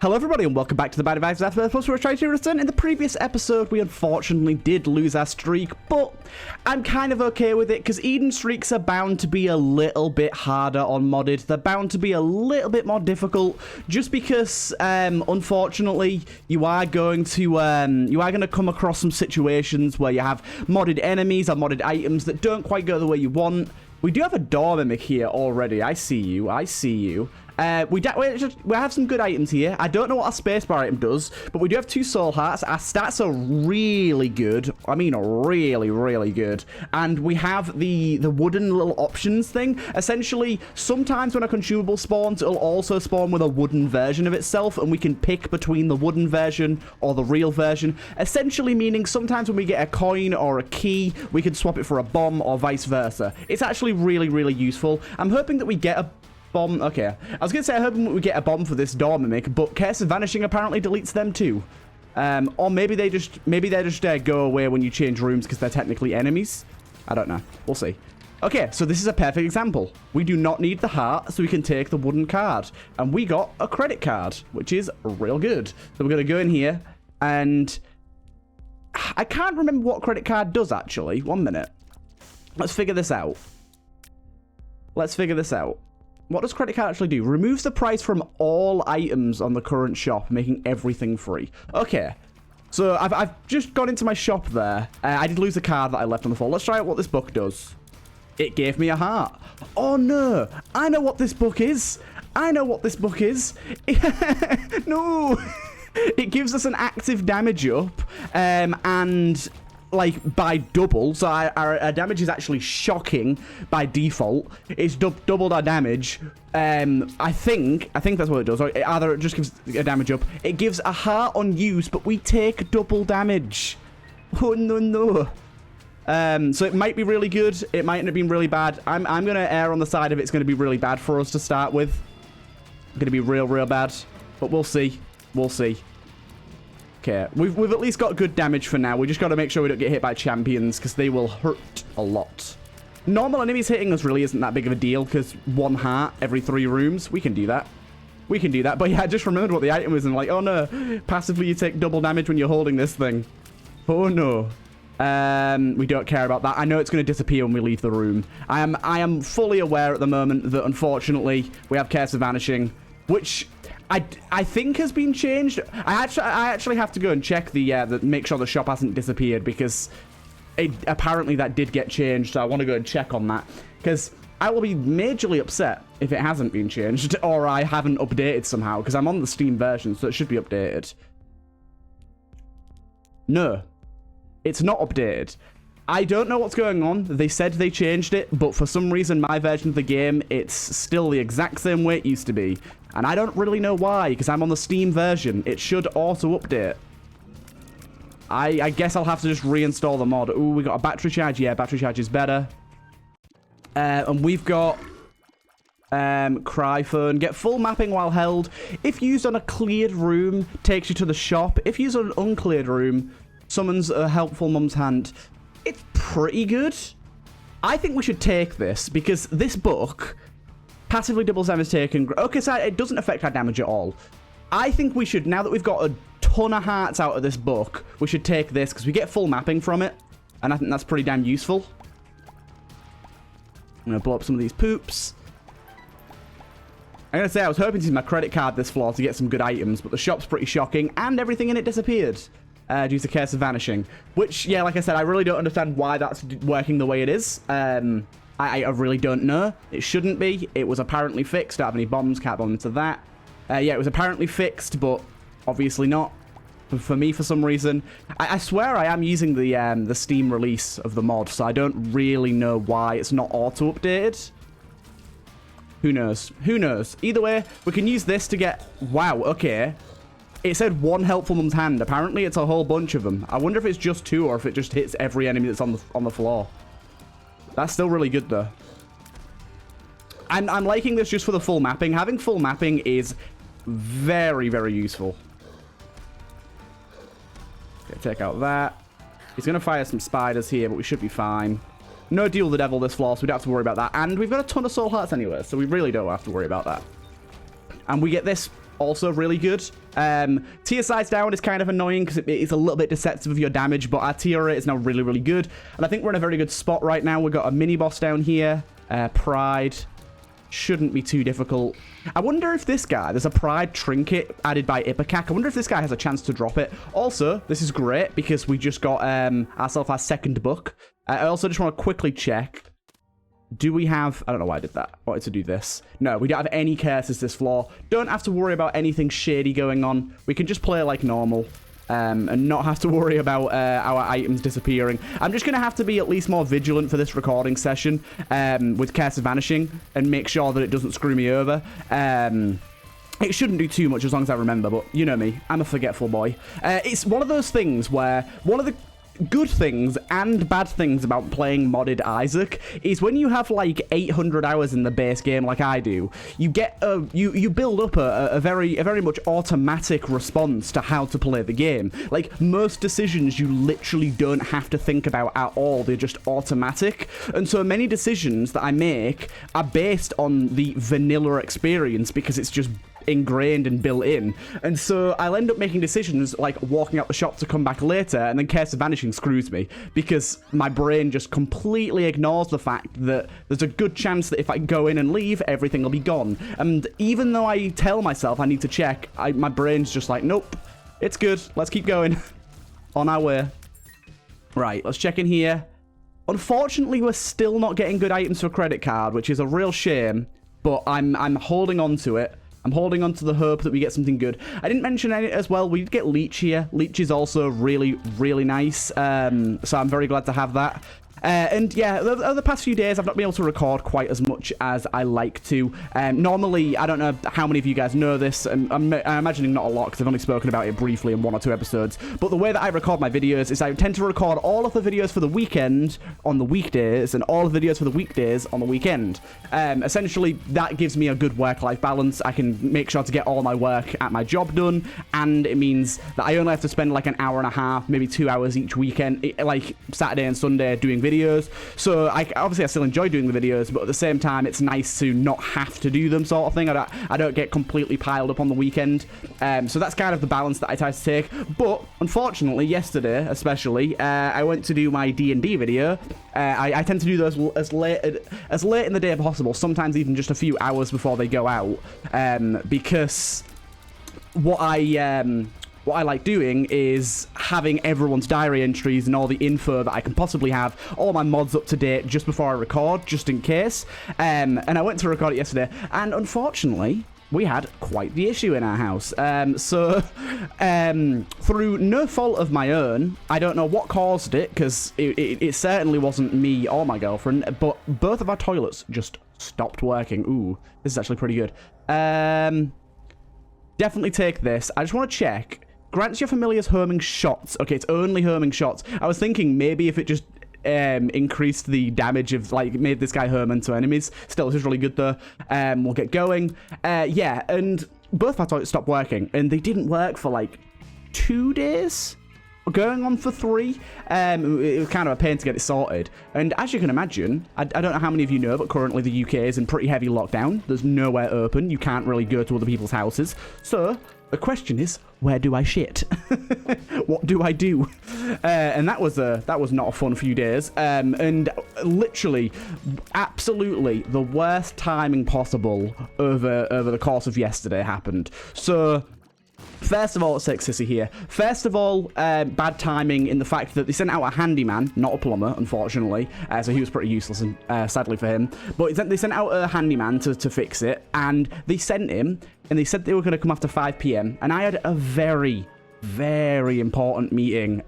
Hello everybody and welcome back to the Bad Advice After Plus. We're trying to return. In the previous episode we unfortunately did lose our streak, but I'm kind of okay with it because Eden streaks are bound to be a little bit harder on modded. They're bound to be a little bit more difficult just because unfortunately you are going to come across some situations where you have modded enemies or modded items that don't quite go the way you want. We do have a door mimic here already. I see you. We have some good items here. I don't know what our spacebar item does, but we do have 2 soul hearts. Our stats are really good. I mean, really, really good. And we have the wooden little options thing. Essentially, sometimes when a consumable spawns, it'll also spawn with a wooden version of itself, and we can pick between the wooden version or the real version. Essentially meaning sometimes when we get a coin or a key, we can swap it for a bomb or vice versa. It's actually really, really useful. I'm hoping that we get a bomb. Okay, I was gonna say I hope we get a bomb for this door mimic, but Curse of Vanishing apparently deletes them too. Or maybe they just go away when you change rooms because they're technically enemies. I don't know. We'll see. Okay, so this is a perfect example. We do not need the heart, so we can take the wooden card, and we got a credit card, which is real good. So we're gonna go in here, and I can't remember what credit card does actually. 1 minute. Let's figure this out. What does credit card actually do? Removes the price from all items on the current shop, making everything free. Okay, so I've just gone into my shop there. I did lose a card that I left on the floor. Let's try out what this book does. It gave me a heart. Oh no, I know what this book is. No. It gives us an active damage up, and like by double, so our damage is actually shocking by default. It's doubled our damage. I think that's what it does. Or either it just gives a damage up. It gives a heart on use, but we take double damage. Oh no. So it might be really good. It might end up being really bad. I'm gonna err on the side of it's gonna be really bad for us to start with. Gonna be real bad. But we'll see. Okay, we've at least got good damage for now. We just got to make sure we don't get hit by champions because they will hurt a lot. Normal enemies hitting us really isn't that big of a deal because 1 heart every 3 rooms. We can do that. But yeah, I just remembered what the item was and like, oh no, passively you take double damage when you're holding this thing. Oh no. We don't care about that. I know it's going to disappear when we leave the room. I am fully aware at the moment that unfortunately we have Curse of Vanishing, which I think has been changed. I actually have to go and check make sure the shop hasn't disappeared because apparently that did get changed. So I want to go and check on that because I will be majorly upset if it hasn't been changed or I haven't updated somehow because I'm on the Steam version, so it should be updated. No, it's not updated. I don't know what's going on. They said they changed it, but for some reason my version of the game, it's still the exact same way it used to be. And I don't really know why, because I'm on the Steam version. It should auto-update. I guess I'll have to just reinstall the mod. Ooh, we got a battery charge. Yeah, battery charge is better. And we've got Cryphone. Get full mapping while held. If used on a cleared room, takes you to the shop. If used on an uncleared room, summons a helpful mum's hand. It's pretty good. I think we should take this because this book passively doubles damage taken. Okay, so it doesn't affect our damage at all. I think we should, now that we've got a ton of hearts out of this book, we should take this because we get full mapping from it. And I think that's pretty damn useful. I'm going to blow up some of these poops. I'm going to say I was hoping to use my credit card this floor to get some good items, but the shop's pretty shocking and everything in it disappeared. Due to Curse of Vanishing. Which, yeah, like I said, I really don't understand why that's working the way it is. I really don't know. It shouldn't be. It was apparently fixed. Don't have any bombs. Can't bomb into that. Yeah, it was apparently fixed, but obviously not. For me, for some reason. I swear I am using the Steam release of the mod, so I don't really know why it's not auto-updated. Who knows? Either way, we can use this to get... Wow, okay. It said 1 helpful mum's hand. Apparently, it's a whole bunch of them. I wonder if it's just 2 or if it just hits every enemy that's on the floor. That's still really good, though. I'm liking this just for the full mapping. Having full mapping is very, very useful. Okay, take out that. He's going to fire some spiders here, but we should be fine. No deal with the devil this floor, so we don't have to worry about that. And we've got a ton of soul hearts anyway, so we really don't have to worry about that. And we get this also really good. Tier size down is kind of annoying because it's a little bit deceptive of your damage, but our tier rate is now really, really good. And I think we're in a very good spot right now. We've got a mini boss down here. Pride. Shouldn't be too difficult. I wonder if this guy, there's a Pride trinket added by Ipecac. I wonder if this guy has a chance to drop it. Also, this is great because we just got ourselves our second book. I also just want to quickly check. Do we have... I don't know why I did that. I wanted to do this. No, we don't have any curses this floor. Don't have to worry about anything shady going on. We can just play like normal. And not have to worry about our items disappearing. I'm just going to have to be at least more vigilant for this recording session with Curse of Vanishing and make sure that it doesn't screw me over. It shouldn't do too much as long as I remember, but you know me. I'm a forgetful boy. It's one of those things where one of the good things and bad things about playing modded Isaac is when you have like 800 hours in the base game like I do, you get you build up a very much automatic response to how to play the game. Like most decisions you literally don't have to think about at all, they're just automatic. And so many decisions that I make are based on the vanilla experience because it's just ingrained and built in. And so I'll end up making decisions like walking out the shop to come back later, and then Curse of Vanishing screws me because my brain just completely ignores the fact that there's a good chance that if I go in and leave, everything will be gone. And even though I tell myself I need to check, my brain's just like, nope, it's good, let's keep going. On our way. Right, let's check in here. Unfortunately, we're still not getting good items for credit card, which is a real shame, but I'm holding on to it. I'm holding on to the hope that we get something good. I didn't mention it as well. We did get Leech here. Leech is also really, really nice. So I'm very glad to have that. And yeah, over the past few days, I've not been able to record quite as much as I like to. Normally, I don't know how many of you guys know this. I'm imagining not a lot because I've only spoken about it briefly in 1 or 2 episodes. But the way that I record my videos is I tend to record all of the videos for the weekend on the weekdays and all of the videos for the weekdays on the weekend. Essentially, that gives me a good work-life balance. I can make sure to get all my work at my job done, and it means that I only have to spend like an hour and a half, maybe 2 hours each weekend, like Saturday and Sunday, doing videos. So obviously I still enjoy doing the videos, but at the same time it's nice to not have to do them, sort of thing. I don't get completely piled up on the weekend. So that's kind of the balance that I try to take. But unfortunately, yesterday especially, I went to do my D&D video. I tend to do those as late in the day possible, sometimes even just a few hours before they go out, because what I like doing is having everyone's diary entries and all the info that I can possibly have, all my mods up to date just before I record, just in case. And I went to record it yesterday, and unfortunately, we had quite the issue in our house. Through no fault of my own, I don't know what caused it, because it certainly wasn't me or my girlfriend, but both of our toilets just stopped working. Ooh, this is actually pretty good. Definitely take this. I just want to check. Grants your familiars homing shots. Okay, it's only homing shots. I was thinking maybe if it just increased the damage of, like, made this guy home into enemies. Still, this is really good, though. We'll get going. Yeah, and both of our toilets stopped working, and they didn't work for, like, 2 days? Going on for 3. It was kind of a pain to get it sorted. And as you can imagine, I don't know how many of you know, but currently the UK is in pretty heavy lockdown. There's nowhere open. You can't really go to other people's houses. So the question is, where do I shit? What do I do? And that was not a fun few days. And literally, absolutely, the worst timing possible over the course of yesterday happened. So first of all, let's take Sissy here. First of all, bad timing in the fact that they sent out a handyman, not a plumber, unfortunately. So he was pretty useless, and sadly for him. But they sent out a handyman to fix it, and they sent him, and they said they were going to come after 5 p.m. And I had a very, very important meeting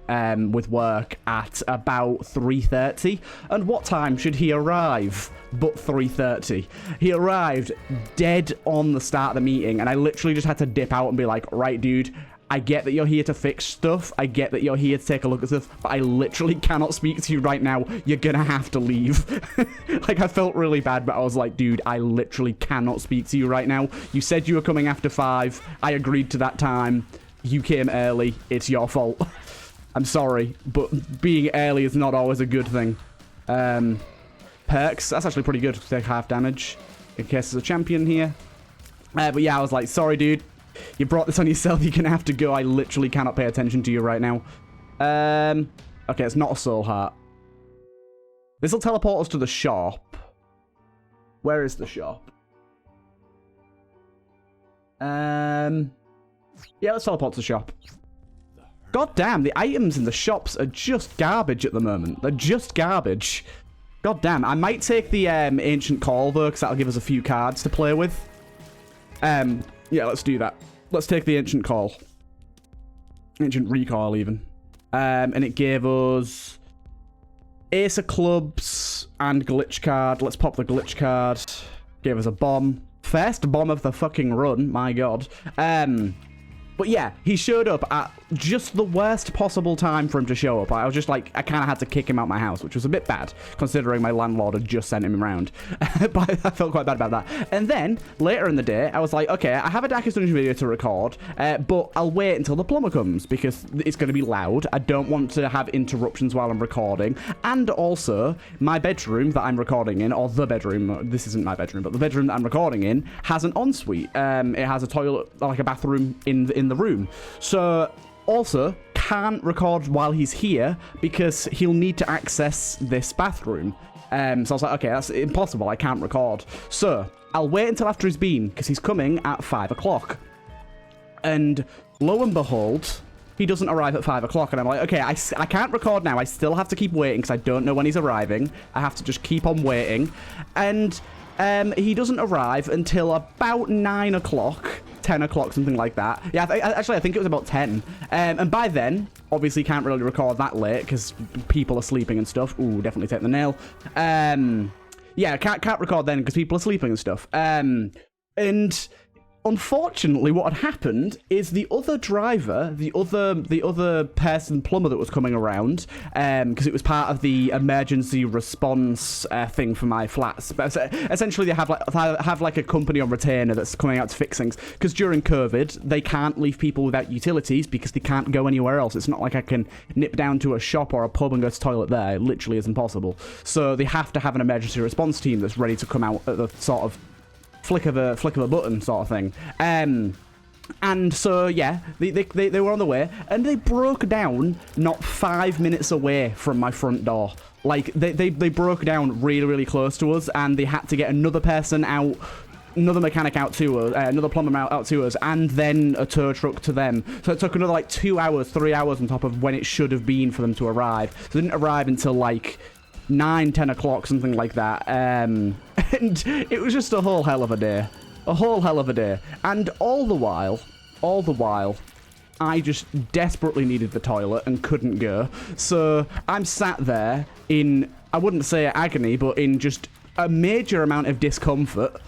with work at about 3:30. And what time should he arrive but 3:30? He arrived dead on the start of the meeting, and I literally just had to dip out and be like, right, dude, I get that you're here to fix stuff, I get that you're here to take a look at stuff, but I literally cannot speak to you right now. You're gonna have to leave. Like, I felt really bad, but I was like, dude, I literally cannot speak to you right now. You said you were coming after 5. I agreed to that time. You came early. It's your fault. I'm sorry, but being early is not always a good thing. Perks, that's actually pretty good to take half damage in case there's a champion here. But yeah, I was like, sorry, dude. You brought this on yourself. You're going to have to go. I literally cannot pay attention to you right now. Okay, it's not a soul heart. This will teleport us to the shop. Where is the shop? Yeah, let's teleport to the shop. God damn, the items in the shops are just garbage at the moment. They're just garbage. God damn, I might take the Ancient Call, though, because that'll give us a few cards to play with. Yeah, let's do that. Let's take the Ancient Call. Ancient Recall, even. And it gave us Ace of Clubs and Glitch card. Let's pop the Glitch card. Gave us a bomb. First bomb of the fucking run, my god. But yeah, he showed up at just the worst possible time for him to show up. I was just like, I kind of had to kick him out my house, which was a bit bad, considering my landlord had just sent him around. But I felt quite bad about that. And then, later in the day, I was like, okay, I have a Darkest Dungeon video to record, but I'll wait until the plumber comes, because it's going to be loud. I don't want to have interruptions while I'm recording. And also, my bedroom that I'm recording in, or the bedroom, this isn't my bedroom, but the bedroom that I'm recording in, has an ensuite. It has a toilet, like a bathroom in the room. So also can't record while he's here because he'll need to access this bathroom. So I was like, okay, that's impossible. I can't record. So I'll wait until after he's been, because he's coming at 5 o'clock. And lo and behold, he doesn't arrive at 5 o'clock. And I'm like, okay, I can't record now. I still have to keep waiting because I don't know when he's arriving. I have to just keep on waiting. And he doesn't arrive until about 9 o'clock. 10 o'clock, something like that. Yeah, actually, I think it was about 10. And by then, obviously can't really record that late because people are sleeping and stuff. Ooh, definitely take the nail. Yeah, can't record then because people are sleeping and stuff. And unfortunately, what had happened is the other driver, the other person plumber that was coming around, because it was part of the emergency response thing for my flats. But essentially, they have like a company on retainer that's coming out to fix things. Because during COVID, they can't leave people without utilities because they can't go anywhere else. It's not like I can nip down to a shop or a pub and go to the toilet there. It literally is impossible. So they have to have an emergency response team that's ready to come out at the sort of flick of a button sort of thing. And so yeah, they were on the way, and they broke down not 5 minutes away from my front door. Like they broke down really close to us, and they had to get another person out, another mechanic out to us, another plumber out to us, and then a tow truck to them. So it took another like 2 hours, 3 hours on top of when it should have been for them to arrive. So they didn't arrive until like 9, 10 o'clock, something like that. And it was just a whole hell of a day. A whole hell of a day. And all the while, I just desperately needed the toilet and couldn't go. So I'm sat there in, I wouldn't say agony, but in just a major amount of discomfort.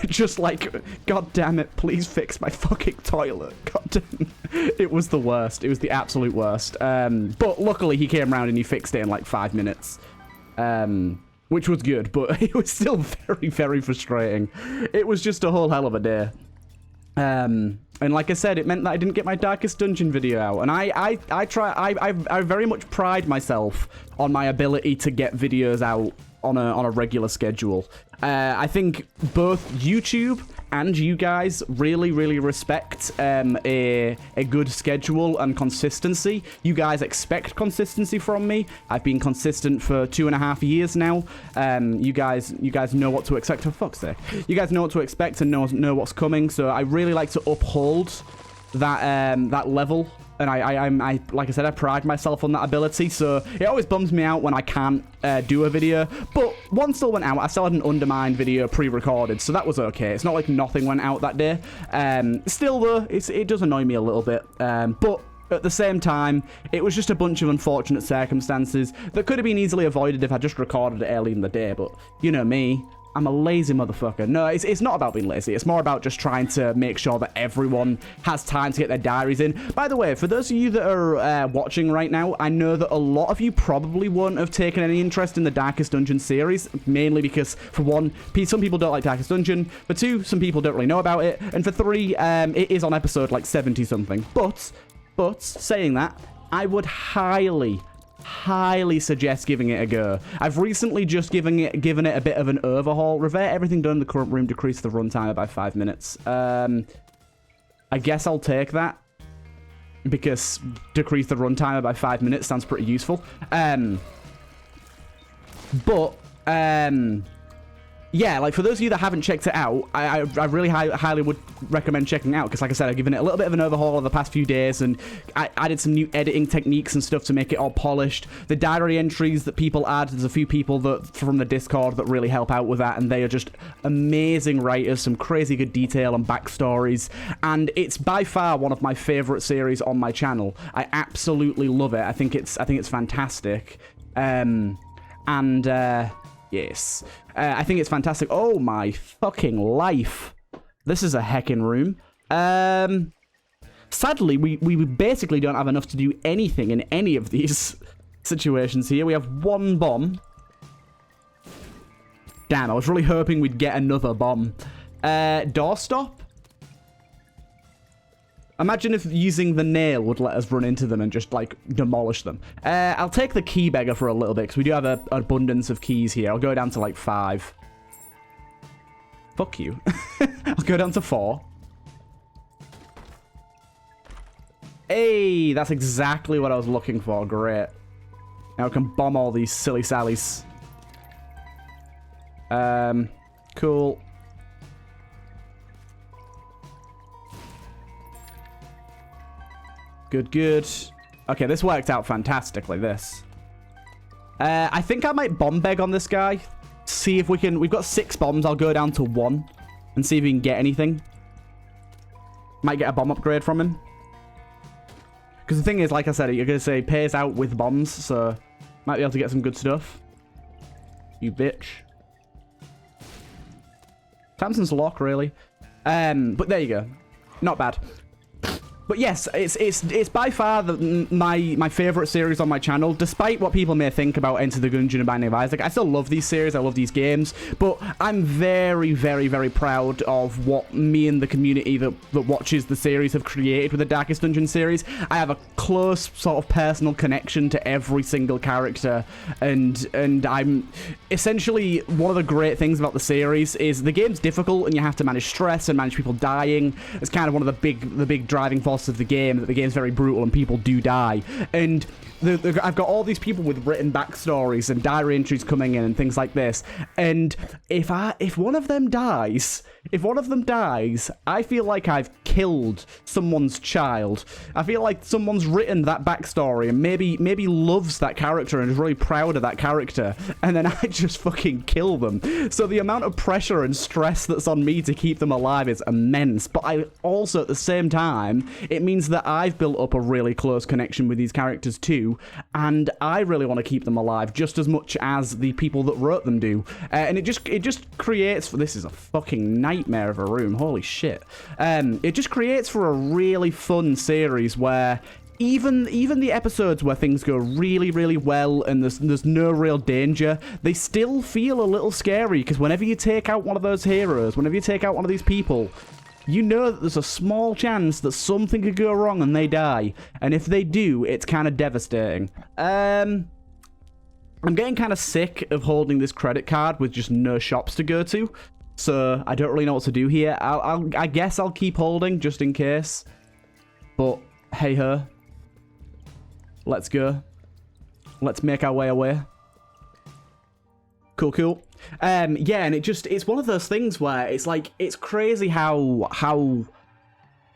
Just like, god damn it, please fix my fucking toilet. God damn. It was the worst. It was the absolute worst. But luckily he came around and he fixed it in like 5 minutes. Which was good, but it was still very frustrating. It was just a whole hell of a day. And like I said, it meant that I didn't get my Darkest Dungeon video out. And I very much pride myself on my ability to get videos out on a regular schedule. I think both YouTube and you guys really respect a good schedule and consistency. You guys expect consistency from me. I've been consistent for 2.5 years now. You guys know what to expect. For fuck's sake, you guys know what to expect and know what's coming. So I really like to uphold that level. And I like I said, I pride myself on that ability, so it always bums me out when I can't do a video. But one still went out. I still had an Undermined video pre-recorded, so that was okay. It's not like nothing went out that day. Still, though, it does annoy me a little bit. But at the same time, it was just a bunch of unfortunate circumstances that could have been easily avoided if I just recorded it early in the day. But you know me. I'm a lazy motherfucker. No, it's not about being lazy. It's more about just trying to make sure that everyone has time to get their diaries in. By the way, for those of you that are watching right now, I know that a lot of you probably won't have taken any interest in the Darkest Dungeon series, mainly because, for one, some people don't like Darkest Dungeon. For two, some people don't really know about it. And for three, it is on episode like 70-something. But, saying that, I would highly suggest giving it a go. I've recently just given it a bit of an overhaul. Revert everything done in the current room, decrease the runtime by 5 minutes. I I guess I'll take that. Because decrease the runtime by 5 minutes sounds pretty useful. Yeah, like, for those of you that haven't checked it out, I really highly would recommend checking it out, because, like I said, I've given it a little bit of an overhaul over the past few days, and I added some new editing techniques and stuff to make it all polished. The diary entries that people add, there's a few people that from the Discord that really help out with that, and they are just amazing writers, some crazy good detail and backstories, and it's by far one of my favorite series on my channel. I absolutely love it. I think it's fantastic. Yes. I think it's fantastic. Oh my fucking life. This is a heckin' room. Sadly, we basically don't have enough to do anything in any of these situations here. We have one bomb. Damn, I was really hoping we'd get another bomb. Doorstop? Imagine if using the nail would let us run into them and just, like, demolish them. I'll take the key beggar for a little bit, because we do have an abundance of keys here. I'll go down to, like, 5. Fuck you. I'll go down to 4. Hey, that's exactly what I was looking for. Great. Now I can bomb all these silly sallies. Cool. Good. Okay, this worked out fantastically, this. I think I might bomb beg on this guy. See if we can... We've got 6 bombs. I'll go down to 1 and see if we can get anything. Might get a bomb upgrade from him. Because the thing is, like I said, you're going to say pays out with bombs, so might be able to get some good stuff. You bitch. Samson's lock, really. But there you go. Not bad. But yes, it's by far my favorite series on my channel, despite what people may think about Enter the Gungeon and Binding of Isaac. I still love these series, I love these games, but I'm very, very, very proud of what me and the community that watches the series have created with the Darkest Dungeon series. I have a close sort of personal connection to every single character, and I'm essentially, one of the great things about the series is the game's difficult and you have to manage stress and manage people dying. It's kind of one of the big driving forces of the game, that the game's very brutal and people do die. And I've got all these people with written backstories and diary entries coming in and things like this. And if one of them dies, I feel like I've killed someone's child. I feel like someone's written that backstory and maybe loves that character and is really proud of that character, and then I just fucking kill them. So the amount of pressure and stress that's on me to keep them alive is immense. But I also, at the same time, it means that I've built up a really close connection with these characters too, and I really want to keep them alive just as much as the people that wrote them do. And it just creates... This is a fucking nightmare of a room. Holy shit. It just creates for a really fun series where even the episodes where things go really, really well and there's no real danger, they still feel a little scary, because whenever you take out one of those heroes, whenever you take out one of these people, you know that there's a small chance that something could go wrong and they die. And if they do, it's kind of devastating. I'm getting kind of sick of holding this credit card with just no shops to go to. So I don't really know what to do here. I guess I'll keep holding just in case. But hey ho. Let's go. Let's make our way away. Cool. Yeah, and it's one of those things where it's like, it's crazy how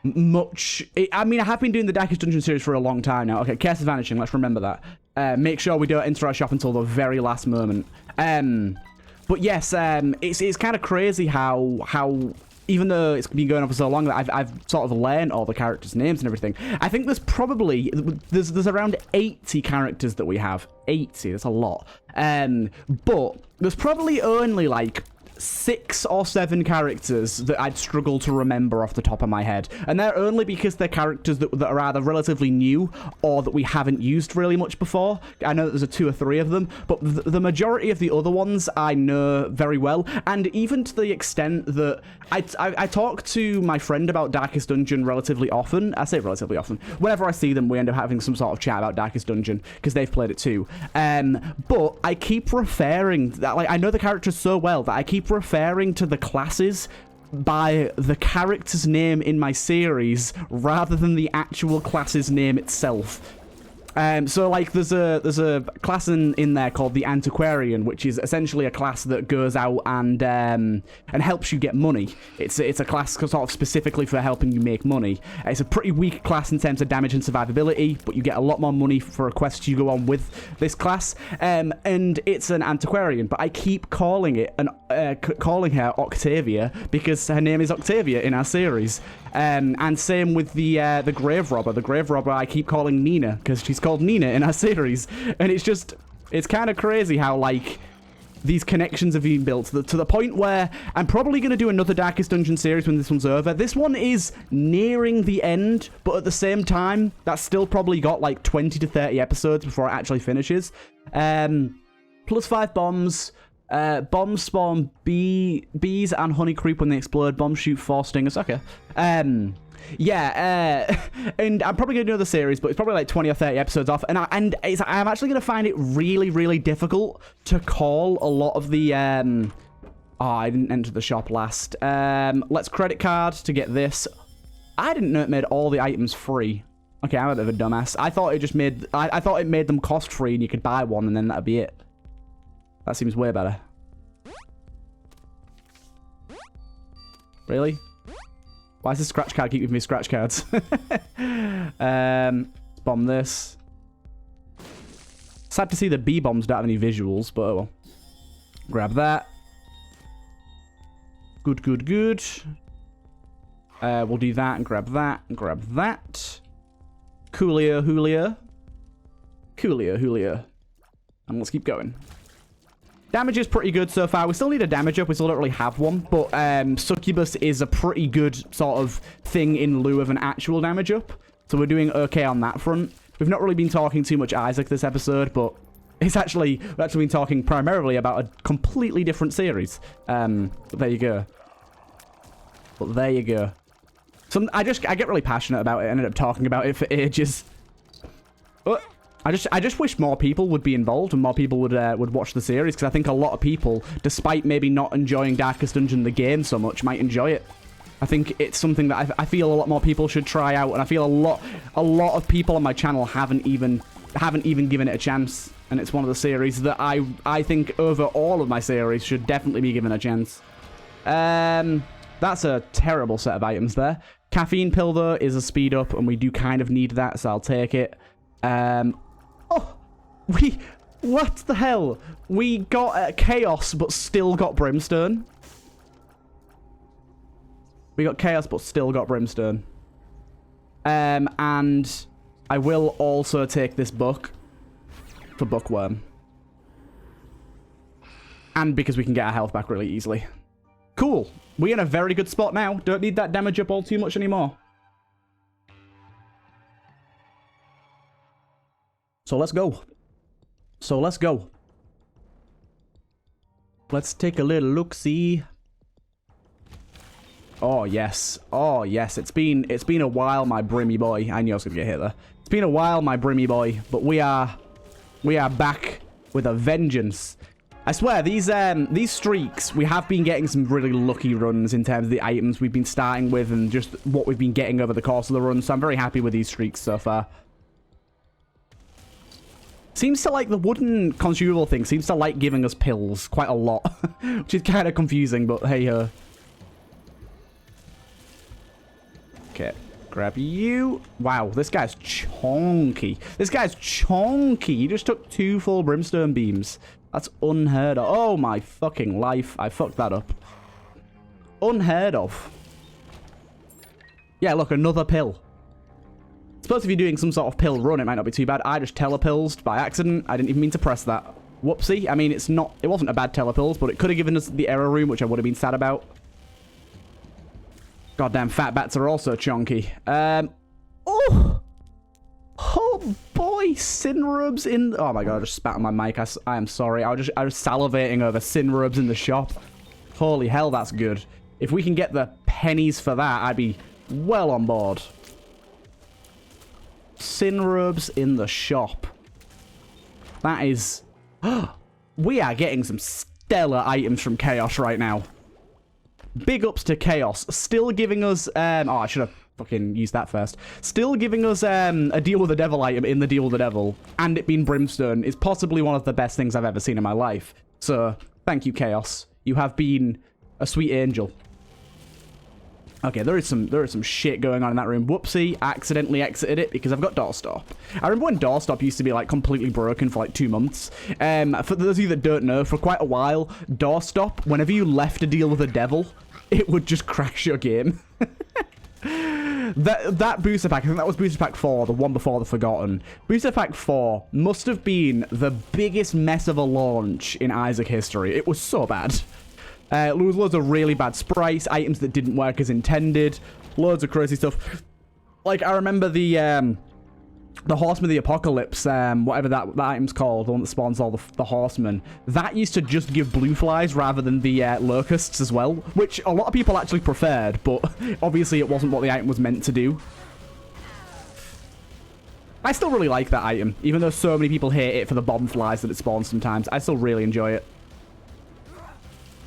much... I mean, I have been doing the Darkest Dungeon series for a long time now. Okay, Curse is Vanishing, let's remember that. Make sure we don't enter our shop until the very last moment. But yes, it's kind of crazy how even though it's been going on for so long that I've sort of learned all the characters' names and everything. I think there's around 80 characters that we have. 80, that's a lot. But there's probably only like 6 or 7 characters that I'd struggle to remember off the top of my head. And they're only because they're characters that are either relatively new or that we haven't used really much before. I know that there's 2 or 3 of them, but the majority of the other ones I know very well. And even to the extent that I talk to my friend about Darkest Dungeon relatively often. I say relatively often. Whenever I see them, we end up having some sort of chat about Darkest Dungeon because they've played it too. But I keep referring that, like, I know the characters so well that I keep referring to the classes by the character's name in my series rather than the actual class's name itself. So like there's a class in there called the Antiquarian, which is essentially a class that goes out and helps you get money. It's a class sort of specifically for helping you make money. It's a pretty weak class in terms of damage and survivability, but you get a lot more money for a quest you go on with this class. And it's an Antiquarian, but I keep calling it calling her Octavia because her name is Octavia in our series. And same with the Grave Robber. The Grave Robber I keep calling Nina because she's called Nina in our series. And it's kind of crazy how, like, these connections have been built to the point where I'm probably going to do another Darkest Dungeon series when this one's over. This one is nearing the end, but at the same time, that's still probably got like 20 to 30 episodes before it actually finishes. +5 bombs. Bombs spawn bees and honey creep when they explode. Bombs shoot 4 stingers. Okay. And I'm probably going to do another series, but it's probably like 20 or 30 episodes off. And I'm actually going to find it really, really difficult to call a lot of the... Oh, I didn't enter the shop last. Let's credit card to get this. I didn't know it made all the items free. Okay, I'm a bit of a dumbass. I thought it just made... I thought it made them cost free and you could buy one and then that'd be it. That seems way better. Really? Why does the scratch card keep giving me scratch cards? Bomb this. Sad to see the bee bombs don't have any visuals, but oh well. Grab that. Good, good, good. We'll do that and grab that and grab that. Coolio, Julio. Coolio, Julio. And let's keep going. Damage is pretty good so far. We still need a damage up. We still don't really have one. But Succubus is a pretty good sort of thing in lieu of an actual damage up. So we're doing okay on that front. We've not really been talking too much Isaac this episode, but we've actually been talking primarily about a completely different series. But there you go. But there you go. I get really passionate about it. I ended up talking about it for ages. I just wish more people would be involved and more people would watch the series, because I think a lot of people, despite maybe not enjoying Darkest Dungeon the game so much, might enjoy it. I think it's something that I feel a lot more people should try out, and I feel a lot of people on my channel haven't even given it a chance, and it's one of the series that I think over all of my series should definitely be given a chance. That's a terrible set of items there. Caffeine pill though is a speed up, and we do kind of need that, so I'll take it. Oh, what the hell? We got Chaos, but still got Brimstone. We got Chaos, but still got Brimstone. And I will also take this book for Bookworm. And because we can get our health back really easily. Cool. We're in a very good spot now. Don't need that damage up all too much anymore. So let's go. Let's take a little look-see. Oh yes. Oh yes. It's been a while, my Brimmy boy. I knew I was gonna get hit there. It's been a while, my Brimmy boy, but we are back with a vengeance. I swear, these streaks, we have been getting some really lucky runs in terms of the items we've been starting with and just what we've been getting over the course of the run, so I'm very happy with these streaks so far. Seems to like the wooden consumable thing, seems to like giving us pills quite a lot, which is kind of confusing, but hey ho. Okay, grab you. Wow, this guy's chonky. This guy's chonky. He just took 2 full brimstone beams. That's unheard of. Oh my fucking life. I fucked that up. Unheard of. Yeah, look, another pill. I suppose if you're doing some sort of pill run, it might not be too bad. I just telepilled by accident. I didn't even mean to press that. Whoopsie. I mean, it wasn't a bad telepills, but it could have given us the error room, which I would have been sad about. Goddamn fat bats are also chonky. Oh boy, Sinrubs in... Oh my god, I just spat on my mic. I am sorry. I was salivating over Sinrubs in the shop. Holy hell, that's good. If we can get the pennies for that, I'd be well on board. Sinrubs in the shop. That is... We are getting some stellar items from Chaos right now. big ups to Chaos, still giving us, oh, I should have fucking used that first. Still giving us a Deal with the Devil item in the Deal with the Devil, and it being Brimstone is possibly one of the best things I've ever seen in my life. So, thank you, Chaos. You have been a sweet angel. Okay, there is some shit going on in that room. Whoopsie, accidentally exited it because I've got Doorstop. I remember when Doorstop used to be like completely broken for like 2 months. For those of you that don't know, for quite a while, Doorstop, whenever you left a Deal with the Devil, it would just crash your game. That booster pack, I think that was booster pack 4, the one before the Forgotten. Booster pack 4 must have been the biggest mess of a launch in Isaac history. It was so bad. Loads of really bad sprites, items that didn't work as intended, loads of crazy stuff. Like, I remember the Horseman of the Apocalypse, whatever that item's called, the one that spawns all the Horsemen, that used to just give blue flies rather than the Locusts as well, which a lot of people actually preferred, but obviously it wasn't what the item was meant to do. I still really like that item, even though so many people hate it for the bomb flies that it spawns sometimes. I still really enjoy it.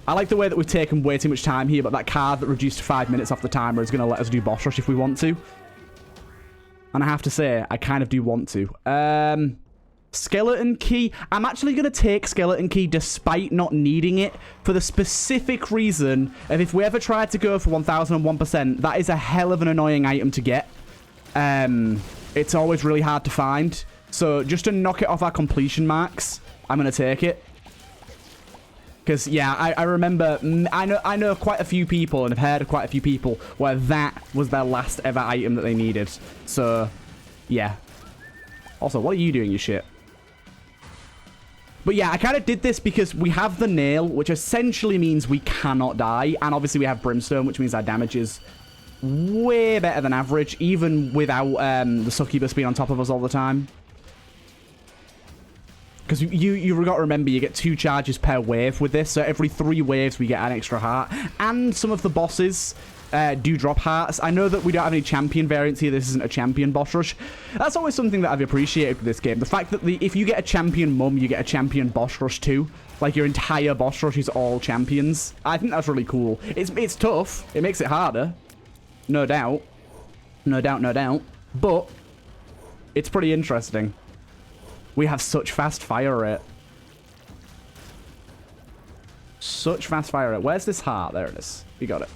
I like the way that we've taken way too much time here, but that card that reduced 5 minutes off the timer is going to let us do boss rush if we want to. And I have to say, I kind of do want to. Skeleton Key. I'm actually going to take Skeleton Key despite not needing it for the specific reason of if we ever tried to go for 1001%, that is a hell of an annoying item to get. It's always really hard to find. So just to knock it off our completion marks, I'm going to take it. Because, yeah, I remember, I know quite a few people and have heard of quite a few people where that was their last ever item that they needed. So, yeah. Also, what are you doing, you shit? But yeah, I kind of did this because we have the nail, which essentially means we cannot die. And obviously we have Brimstone, which means our damage is way better than average, even without the succubus being on top of us all the time. Because you've got to remember, you get 2 charges per wave with this. So every 3 waves, we get an extra heart. And some of the bosses do drop hearts. I know that we don't have any champion variants here. This isn't a champion boss rush. That's always something that I've appreciated with this game. The fact that if you get a champion mum, you get a champion boss rush too. Like, your entire boss rush is all champions. I think that's really cool. It's tough. It makes it harder. No doubt. No doubt, no doubt. But it's pretty interesting. We have such fast fire rate. Such fast fire rate. Where's this heart? There it is. We got it.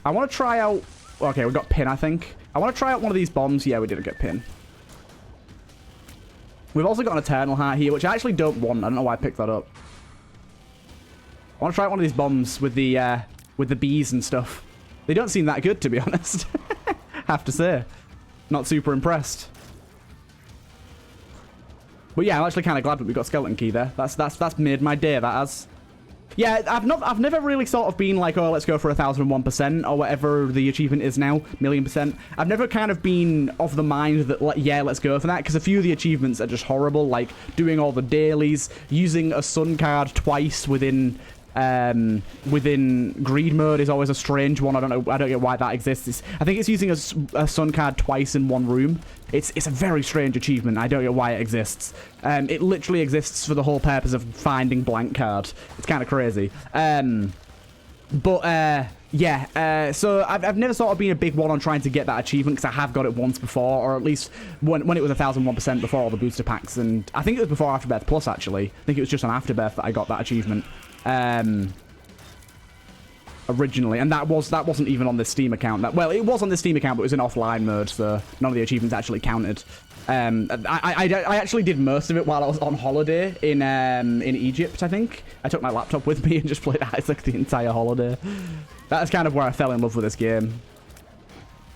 I want to try out... Okay, we got pin, I think. I want to try out one of these bombs. Yeah, we didn't get pin. We've also got an Eternal Heart here, which I actually don't want. I don't know why I picked that up. I want to try out one of these bombs with the bees and stuff. They don't seem that good, to be honest. Have to say. Not super impressed. But yeah, I'm actually kind of glad that we got Skeleton Key there. That's made my day, that has. Yeah, I've never really sort of been like, oh, let's go for 1001% or whatever the achievement is now, 1,000,000%. I've never kind of been of the mind that, yeah, let's go for that, because a few of the achievements are just horrible, like doing all the dailies, using a sun card twice within greed mode is always a strange one. I don't get why that exists. I think it's using a sun card twice in one room. It's a very strange achievement. I don't get why it exists. It literally exists for the whole purpose of finding blank card. It's kind of crazy. Yeah, so I've never sort of been a big one on trying to get that achievement, because I have got it once before, or at least when it was 1001% before all the booster packs, and I think it was before Afterbirth Plus, actually. I think it was just on Afterbirth that I got that achievement. Originally, and that wasn't even on the Steam account. Well, it was on the Steam account, but it was in offline mode, so none of the achievements actually counted. I actually did most of it while I was on holiday in Egypt, I think. I took my laptop with me and just played Isaac the entire holiday. That's kind of where I fell in love with this game.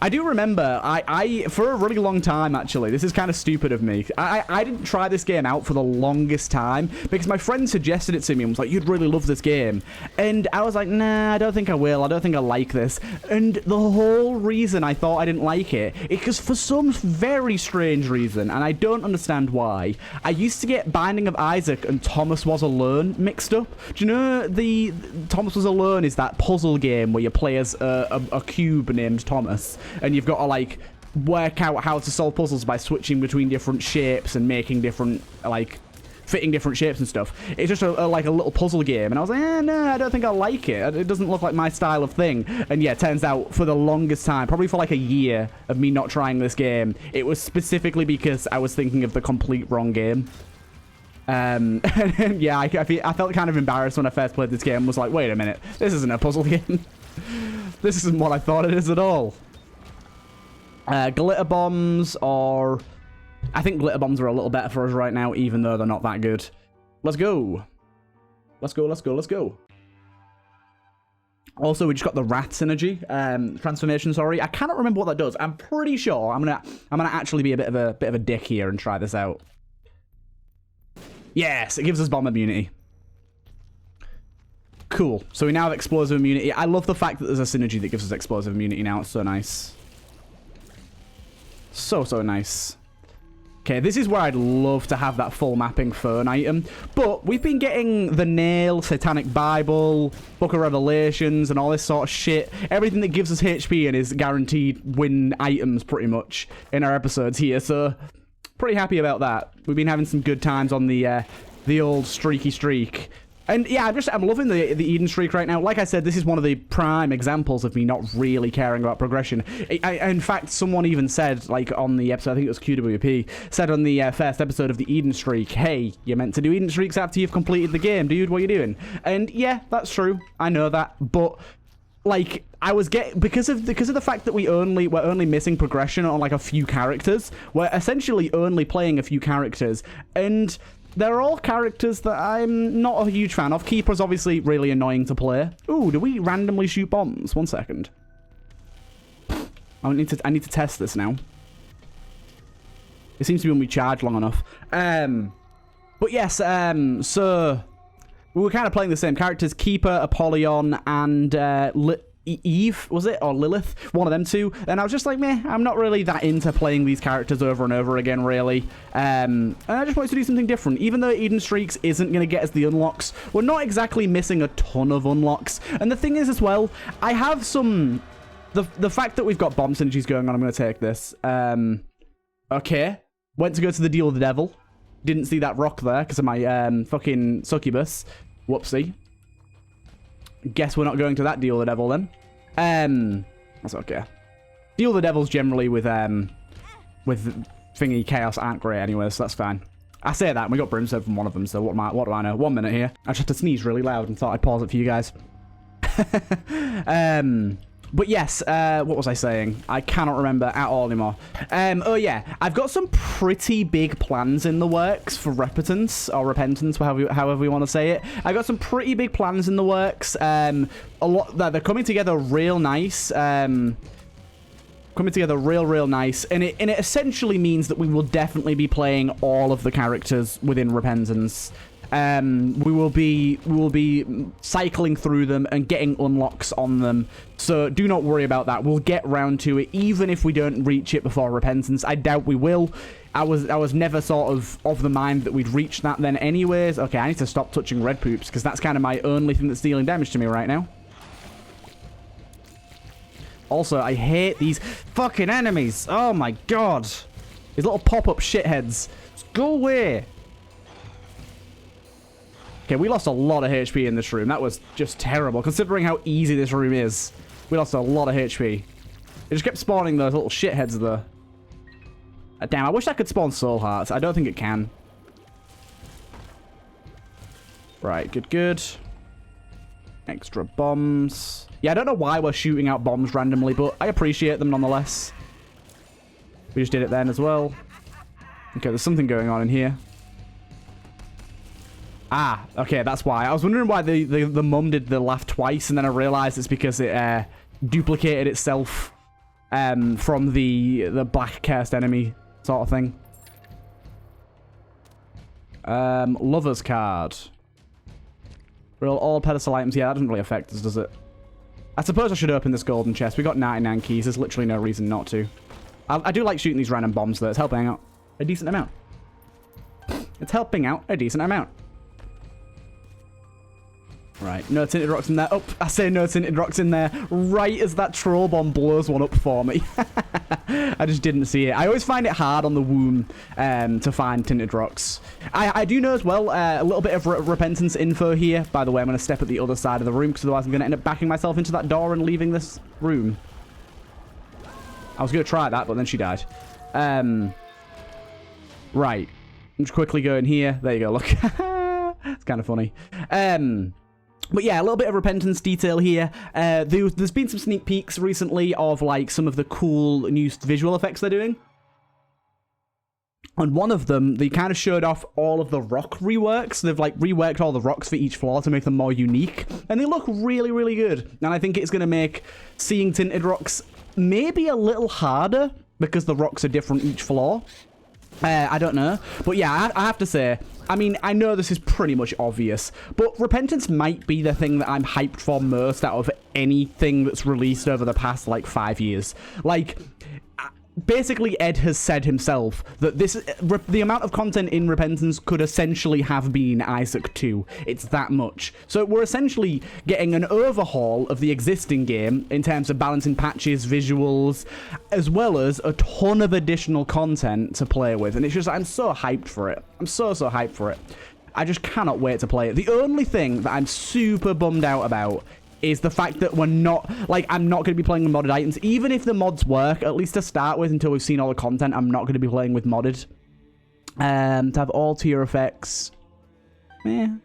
I do remember, I for a really long time, actually, this is kind of stupid of me, I didn't try this game out for the longest time, because my friend suggested it to me and was like, you'd really love this game, and I was like, nah, I don't think I will, I don't think I like this, and the whole reason I thought I didn't like it is because for some very strange reason, and I don't understand why, I used to get Binding of Isaac and Thomas Was Alone mixed up. Do you know the Thomas Was Alone is that puzzle game where you play as a cube named Thomas, and you've got to, like, work out how to solve puzzles by switching between different shapes and making different, like, fitting different shapes and stuff. It's just like a little puzzle game. And I was like, no, I don't think I like it. It doesn't look like my style of thing. And yeah, it turns out for the longest time, probably for like a year of me not trying this game, it was specifically because I was thinking of the complete wrong game. And yeah, I felt kind of embarrassed when I first played this game. Was like, wait a minute, this isn't a puzzle game. This isn't what I thought it is at all. Glitter bombs are... I think glitter bombs are a little better for us right now, even though they're not that good. Let's go. Let's go, let's go, let's go. Also, we just got the rat synergy, transformation, sorry. I cannot remember what that does. I'm pretty sure I'm gonna actually be a bit of a dick here and try this out. Yes, it gives us bomb immunity. Cool. So we now have explosive immunity. I love the fact that there's a synergy that gives us explosive immunity now. It's so nice. So nice. Okay, this is where I'd love to have that full mapping phone item. But we've been getting the Nail, Satanic Bible, Book of Revelations, and all this sort of shit. Everything that gives us HP and is guaranteed win items, pretty much, in our episodes here. So, pretty happy about that. We've been having some good times on the old streaky streak. And yeah, I'm loving the Eden streak right now. Like I said, this is one of the prime examples of me not really caring about progression. In fact, someone even said, like on the episode, I think it was QWP, said on the first episode of the Eden streak, hey, you're meant to do Eden streaks after you've completed the game, dude, what are you doing? And yeah, that's true. I know that, but like I was because of the fact that we're only missing progression on like a few characters. We're essentially only playing a few characters, and they're all characters that I'm not a huge fan of. Keeper's obviously really annoying to play. Ooh, do we randomly shoot bombs? 1 second. I need to test this now. It seems to be when we charge long enough. But yes, so we were kind of playing the same characters: Keeper, Apollyon, and Eve, was it? Or Lilith? One of them two. And I was just like, meh, I'm not really that into playing these characters over and over again, really. And I just wanted to do something different. Even though Eden Streaks isn't going to get us the unlocks, we're not exactly missing a ton of unlocks. And the thing is as well, I have some... The fact that we've got bomb synergies going on, I'm going to take this. Okay. Went to go to the Deal with the Devil. Didn't see that rock there because of my fucking succubus. Whoopsie. Guess we're not going to that Deal with the Devil then. That's okay. Deal with the Devils generally with thingy chaos aren't great anyway, so that's fine. I say that, and we got Brimstone from one of them, so what do I know? 1 minute here. I just had to sneeze really loud and thought I'd pause it for you guys. But yes, what was I saying? I cannot remember at all anymore. Oh yeah, I've got some pretty big plans in the works for Repentance, or Repentance, however we want to say it. I got some pretty big plans in the works. A lot, they're coming together real nice. Coming together real nice, and it essentially means that we will definitely be playing all of the characters within Repentance. We will be cycling through them and getting unlocks on them, so do not worry about that. We'll get round to it, even if we don't reach it before Repentance. I doubt we will. I was never sort of the mind that we'd reach that then anyways. Okay, I need to stop touching red poops, because that's kind of my only thing that's dealing damage to me right now. Also, I hate these fucking enemies. Oh my god. These little pop-up shitheads. Just go away. Okay, we lost a lot of HP in this room. That was just terrible, considering how easy this room is. We lost a lot of HP. It just kept spawning those little shitheads though. Damn, I wish I could spawn soul hearts. I don't think it can. Right, good. Extra bombs. Yeah, I don't know why we're shooting out bombs randomly, but I appreciate them nonetheless. We just did it then as well. Okay, there's something going on in here. Ah, okay, that's why. I was wondering why the mum did the laugh twice, and then I realized it's because it duplicated itself from the black cursed enemy sort of thing. Lover's card. Roll all pedestal items. Yeah, that doesn't really affect us, does it? I suppose I should open this golden chest. We got 99 keys. There's literally no reason not to. I do like shooting these random bombs, though. It's helping out a decent amount. It's helping out a decent amount. Right, no tinted rocks in there. Oh, I say no tinted rocks in there right as that troll bomb blows one up for me. I just didn't see it. I always find it hard on the womb to find tinted rocks. I do know as well a little bit of repentance info here. By the way, I'm going to step at the other side of the room because otherwise I'm going to end up backing myself into that door and leaving this room. I was going to try that, but then she died. Right. Just quickly go in here. There you go. Look. It's kind of funny. But yeah, a little bit of repentance detail here. There's been some sneak peeks recently of like some of the cool new visual effects they're doing. On one of them, they kind of showed off all of the rock reworks. They've like reworked all the rocks for each floor to make them more unique. And they look really, really good. And I think it's going to make seeing tinted rocks maybe a little harder because the rocks are different each floor. I don't know. But yeah, I have to say, I mean, I know this is pretty much obvious, but Repentance might be the thing that I'm hyped for most out of anything that's released over the past, like, 5 years. Like, basically, Ed has said himself that the amount of content in Repentance could essentially have been Isaac 2. It's that much. So we're essentially getting an overhaul of the existing game in terms of balancing patches, visuals, as well as a ton of additional content to play with. And it's just, I'm so hyped for it. I'm so hyped for it. I just cannot wait to play it. The only thing that I'm super bummed out about is the fact that we're not, like, I'm not going to be playing with modded items. Even if the mods work, at least to start with, until we've seen all the content, I'm not going to be playing with modded. To have all tier effects, we'll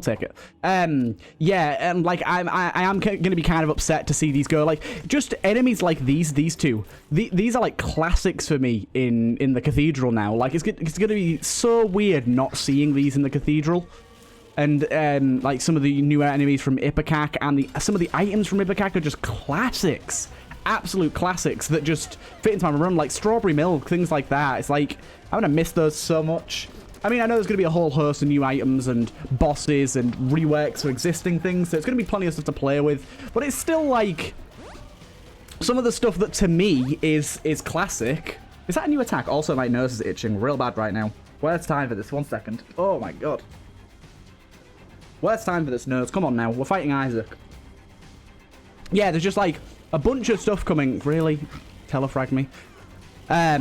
take it. Yeah, and like, I am going to be kind of upset to see these go. Like, just enemies like these two. These are like classics for me in the Cathedral now. Like, it's going to be so weird not seeing these in the Cathedral. And like some of the newer enemies from Ipecac and some of the items from Ipecac are just classics. Absolute classics that just fit into my run, like Strawberry Milk, things like that. It's like, I'm going to miss those so much. I mean, I know there's going to be a whole host of new items and bosses and reworks for existing things, so it's going to be plenty of stuff to play with. But it's still like some of the stuff that to me is classic. Is that a new attack? Also, my nose is itching real bad right now. Well, it's time for this. 1 second. Oh my god. Well, it's time for this, nerds. Come on now. We're fighting Isaac. Yeah, there's just like a bunch of stuff coming. Really? Telefrag me. That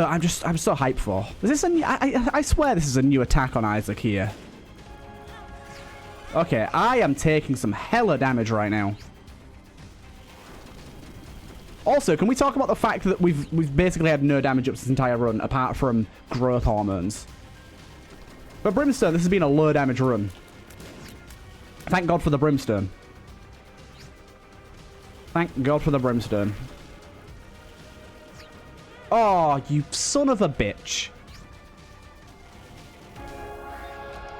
I'm so hyped for. Is this a new, I swear this is a new attack on Isaac here. Okay, I am taking some hella damage right now. Also, can we talk about the fact that we've basically had no damage up this entire run, apart from growth hormones? But Brimstone, this has been a low damage run. Thank God for the Brimstone. Thank God for the Brimstone. Oh, you son of a bitch.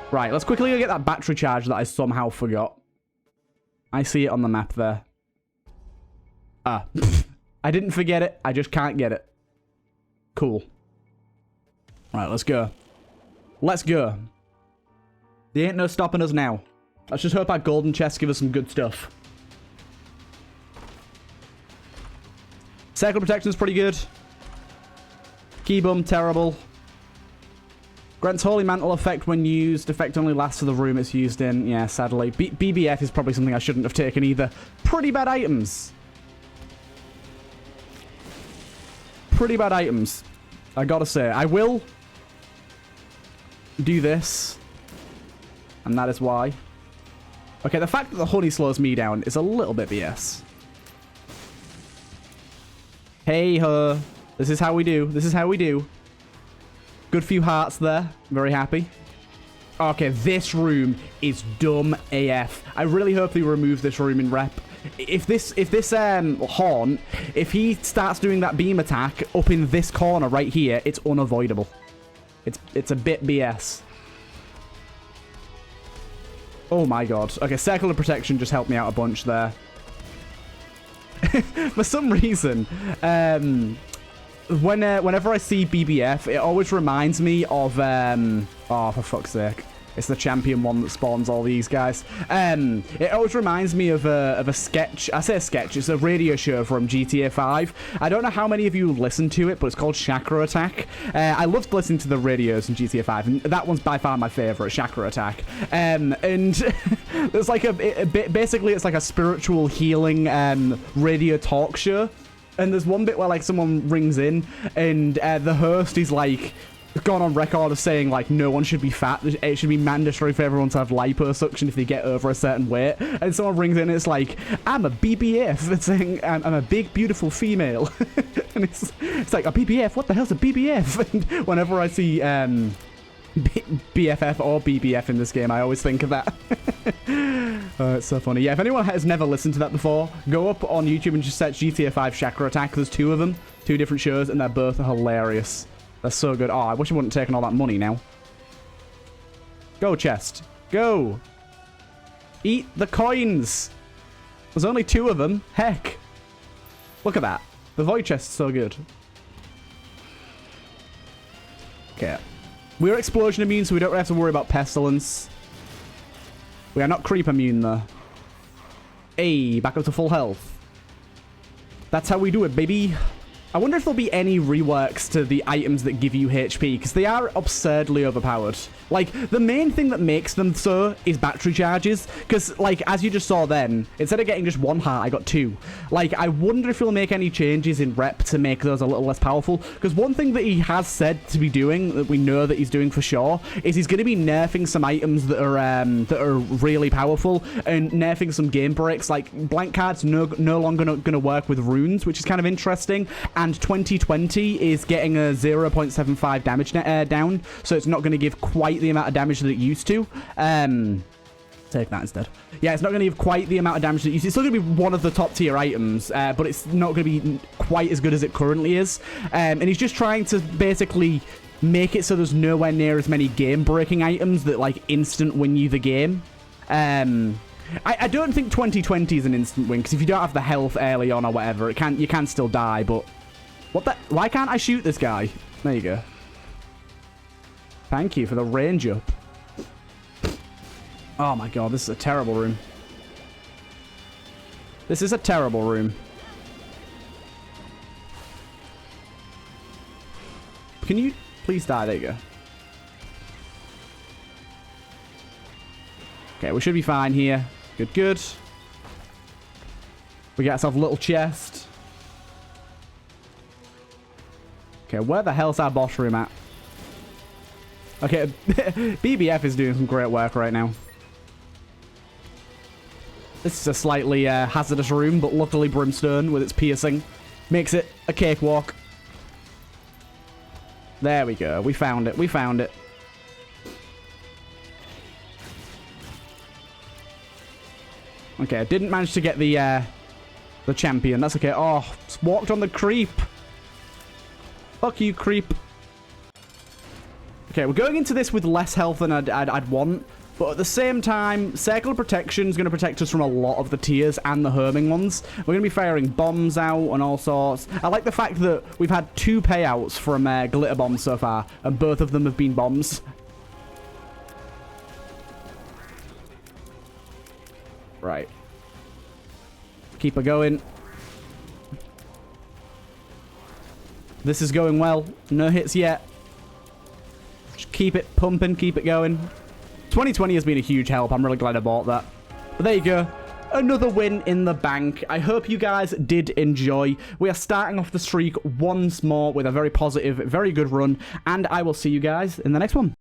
Right, let's quickly go get that battery charge that I somehow forgot. I see it on the map there. Ah. I didn't forget it. I just can't get it. Cool. Right, let's go. Let's go. There ain't no stopping us now. Let's just hope our golden chests give us some good stuff. Circle protection is pretty good. Keybum, terrible. Grants Holy Mantle effect when used. Effect only lasts for the room it's used in. Yeah, sadly. BBF is probably something I shouldn't have taken either. Pretty bad items. Pretty bad items. I gotta say. I will do this. And that is why. Okay, the fact that the honey slows me down is a little bit BS. Hey ho. This is how we do. This is how we do. Good few hearts there. Very happy. Okay, this room is dumb AF. I really hope they remove this room in rep. If this Horn, if he starts doing that beam attack up in this corner right here, it's unavoidable. It's a bit BS. Oh my god. Okay, Circle of Protection just helped me out a bunch there. For some reason, whenever I see BBF, it always reminds me of, oh, for fuck's sake. It's the champion one that spawns all these guys. It always reminds me of a sketch. I say a sketch. It's a radio show from GTA 5. I don't know how many of you listen to it, but it's called Chakra Attack. I loved listening to the radios in GTA 5, and that one's by far my favorite, Chakra Attack. And there's like basically it's like a spiritual healing radio talk show. And there's one bit where, like, someone rings in, and the host is, like, gone on record of saying, like, no one should be fat. It should be mandatory for everyone to have liposuction if they get over a certain weight. And someone rings in, and it's like, I'm a BBF. It's saying, I'm a big, beautiful female. And it's like, a BBF? What the hell's a BBF? And whenever I see BFF or BBF in this game, I always think of that. It's so funny. Yeah, if anyone has never listened to that before, go up on YouTube and just search GTA 5 Chakra Attack. There's two of them, two different shows, and they're both hilarious. They're so good. Oh, I wish I wouldn't have taken all that money now. Go, chest. Go. Eat the coins. There's only two of them. Heck. Look at that. The void chest is so good. Okay. We're explosion immune, so we don't have to worry about pestilence. We are not creep immune, though. Hey, back up to full health. That's how we do it, baby. I wonder if there'll be any reworks to the items that give you HP, because they are absurdly overpowered. Like, the main thing that makes them so is battery charges, because, like, as you just saw then, instead of getting just one heart, I got two. Like, I wonder if he'll make any changes in rep to make those a little less powerful, because one thing that he has said to be doing, that we know that he's doing for sure, is he's going to be nerfing some items that are really powerful, and nerfing some game breaks. Like, blank cards no longer going to work with runes, which is kind of interesting, and 2020 is getting a 0.75 damage down, so it's not going to give quite the amount of damage that it used to. Take that instead. Yeah, it's not going to give quite the amount of damage that it used to. It's still going to be one of the top tier items, but it's not going to be quite as good as it currently is. And he's just trying to basically make it so there's nowhere near as many game-breaking items that, like, instant win you the game. I don't think 2020 is an instant win, because if you don't have the health early on or whatever, you can still die, but... Why can't I shoot this guy? There you go. Thank you for the range up. Oh my god, this is a terrible room. This is a terrible room. Can you please die? There you go. Okay, we should be fine here. Good, good. We get ourselves a little chest. Okay, where the hell's our boss room at? Okay, BBF is doing some great work right now. This is a slightly hazardous room, but luckily Brimstone, with its piercing, makes it a cakewalk. There we go. We found it. We found it. Okay, I didn't manage to get the champion. That's okay. Oh, just walked on the creep. Fuck you, creep. Okay, we're going into this with less health than I'd want, but at the same time, Circle of Protection is going to protect us from a lot of the tiers and the herming ones. We're going to be firing bombs out and all sorts. I like the fact that we've had 2 payouts from glitter bombs so far, and both of them have been bombs. Right. Keep her going. This is going well. No hits yet. Just keep it pumping, keep it going. 2020 has been a huge help. I'm really glad I bought that. But there you go. Another win in the bank. I hope you guys did enjoy. We are starting off the streak once more with a very positive, very good run. And I will see you guys in the next one.